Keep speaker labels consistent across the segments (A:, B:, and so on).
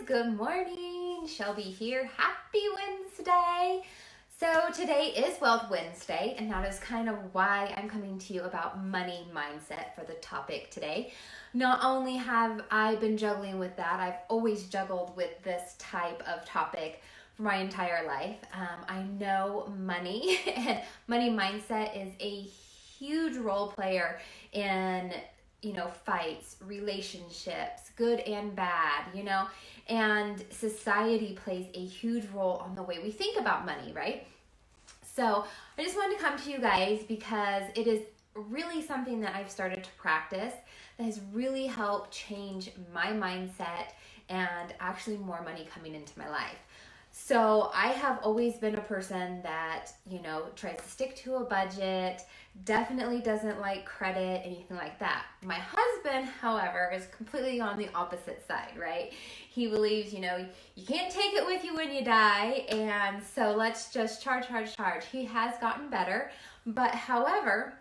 A: good morning. Shelby here. Happy Wednesday. So today is Wealth Wednesday, and that is kind of why I'm coming to you about money mindset for the topic today. Not only have I been juggling with that, I've always juggled with this type of topic for my entire life. I know money and money mindset is a huge role player in fights, relationships, good and bad, and society plays a huge role on the way we think about money, right? So I just wanted to come to you guys because it is really something that I've started to practice that has really helped change my mindset and actually more money coming into my life. So I have always been a person that, tries to stick to a budget, definitely doesn't like credit, anything like that. My husband, however, is completely on the opposite side, right? He believes, you can't take it with you when you die, and so let's just charge. He has gotten better, but however,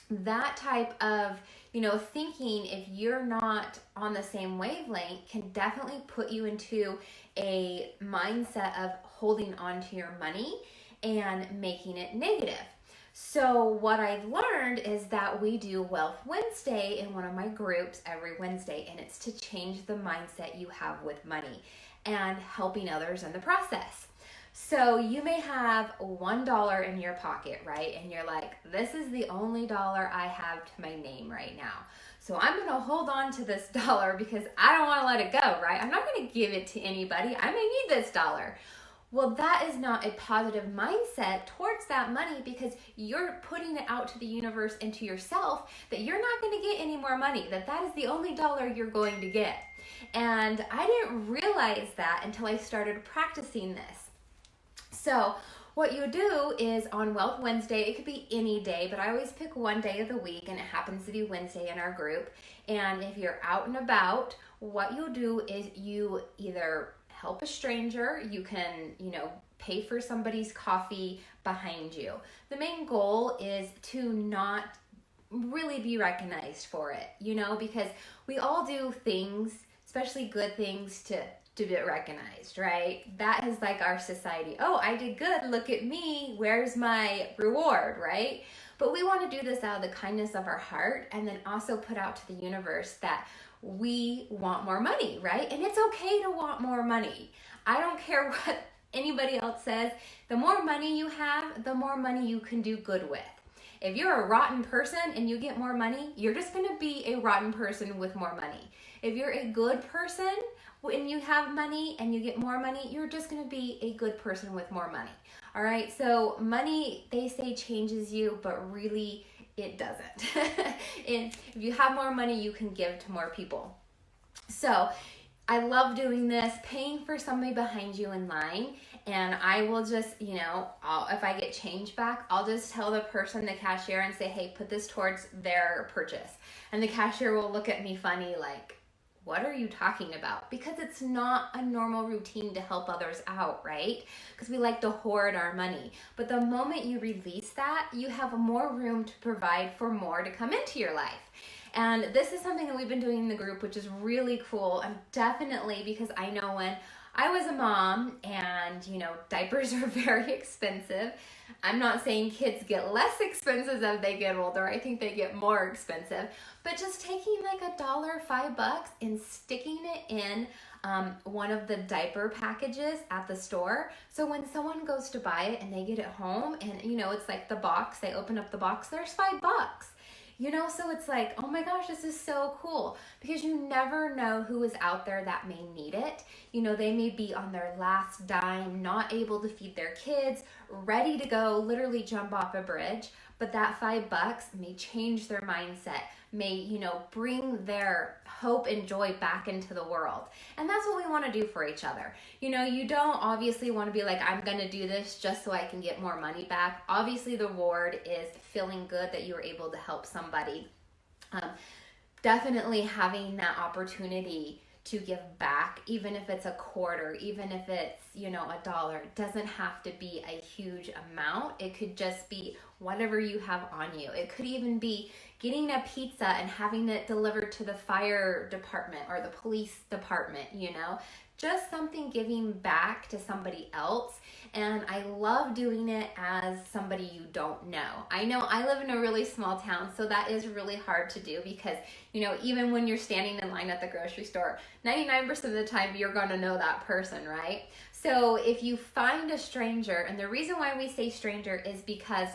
A: that type of thinking, if you're not on the same wavelength, can definitely put you into a mindset of holding on to your money and making it negative. So what I've learned is that we do Wealth Wednesday in one of my groups every Wednesday, and it's to change the mindset you have with money and helping others in the process. So you may have $1 in your pocket, right? And you're like, this is the only dollar I have to my name right now. So I'm going to hold on to this dollar because I don't want to let it go, right? I'm not going to give it to anybody. I may need this dollar. Well, that is not a positive mindset towards that money because you're putting it out to the universe and to yourself that you're not going to get any more money, that is the only dollar you're going to get. And I didn't realize that until I started practicing this. So what you do is on Wealth Wednesday, it could be any day, but I always pick one day of the week, and it happens to be Wednesday in our group. And if you're out and about, what you'll do is you either help a stranger, you can, pay for somebody's coffee behind you. The main goal is to not really be recognized for it, because we all do things, especially good things, to get recognized, right? That is like our society. Oh, I did good. Look at me. Where's my reward, right? But we want to do this out of the kindness of our heart and then also put out to the universe that we want more money, right? And it's okay to want more money. I don't care what anybody else says. The more money you have, the more money you can do good with. If you're a rotten person and you get more money, you're just going to be a rotten person with more money. If you're a good person, when you have money and you get more money, you're just going to be a good person with more money. All right. So money, they say, changes you, but really it doesn't. And if you have more money, you can give to more people. So I love doing this, paying for somebody behind you in line. And I will just, if I get change back, I'll just tell the person, the cashier, and say, hey, put this towards their purchase. And the cashier will look at me funny like, what are you talking about? Because it's not a normal routine to help others out, right? Because we like to hoard our money. But the moment you release that, you have more room to provide for more to come into your life. And this is something that we've been doing in the group, which is really cool. And definitely because I know when I was a mom and, diapers are very expensive. I'm not saying kids get less expensive as they get older. I think they get more expensive. But just taking like $5 and sticking it in one of the diaper packages at the store. So when someone goes to buy it and they get it home and, it's like the box, they open up the box, there's $5. So it's like, oh my gosh, this is so cool because you never know who is out there that may need it. They may be on their last dime, not able to feed their kids, ready to go, literally jump off a bridge. But that $5 may change their mindset, may, bring their hope and joy back into the world. And that's what we want to do for each other. You don't obviously want to be like, I'm going to do this just so I can get more money back. Obviously, the reward is feeling good that you were able to help somebody. Definitely having that opportunity to give back, even if it's a quarter, even if it's, $1, it doesn't have to be a huge amount. It could just be whatever you have on you. It could even be getting a pizza and having it delivered to the fire department or the police department, just something giving back to somebody else. And I love doing it as somebody you don't know. I know I live in a really small town, so that is really hard to do because, even when you're standing in line at the grocery store, 99% of the time you're going to know that person, right? So if you find a stranger, and the reason why we say stranger is because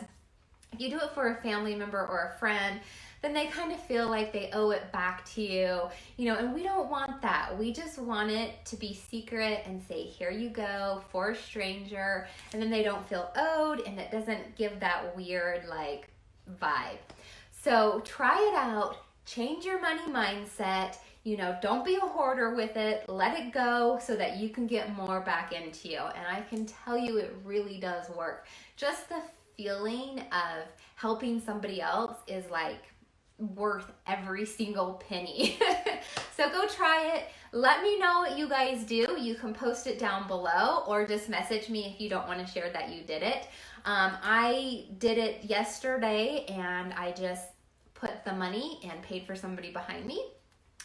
A: if you do it for a family member or a friend, then they kind of feel like they owe it back to you, and we don't want that. We just want it to be secret and say, here you go, for a stranger, and then they don't feel owed, and it doesn't give that weird vibe. So try it out, change your money mindset, don't be a hoarder with it, let it go so that you can get more back into you. And I can tell you it really does work. Just the feeling of helping somebody else is worth every single penny. So go try it. Let me know what you guys do. You can post it down below or just message me if you don't want to share that you did it. I did it yesterday and I just put the money and paid for somebody behind me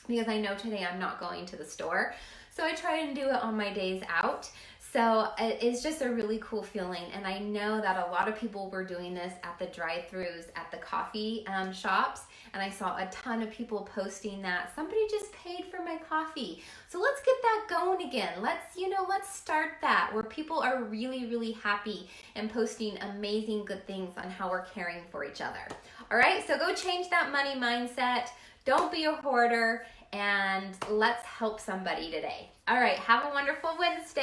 A: because I know today I'm not going to the store. So I try and do it on my days out. So it's just a really cool feeling, and I know that a lot of people were doing this at the drive-thrus at the coffee shops, and I saw a ton of people posting that somebody just paid for my coffee. So let's get that going again. Let's start that where people are really, really happy and posting amazing good things on how we're caring for each other. All right, so go change that money mindset. Don't be a hoarder, and let's help somebody today. All right, have a wonderful Wednesday.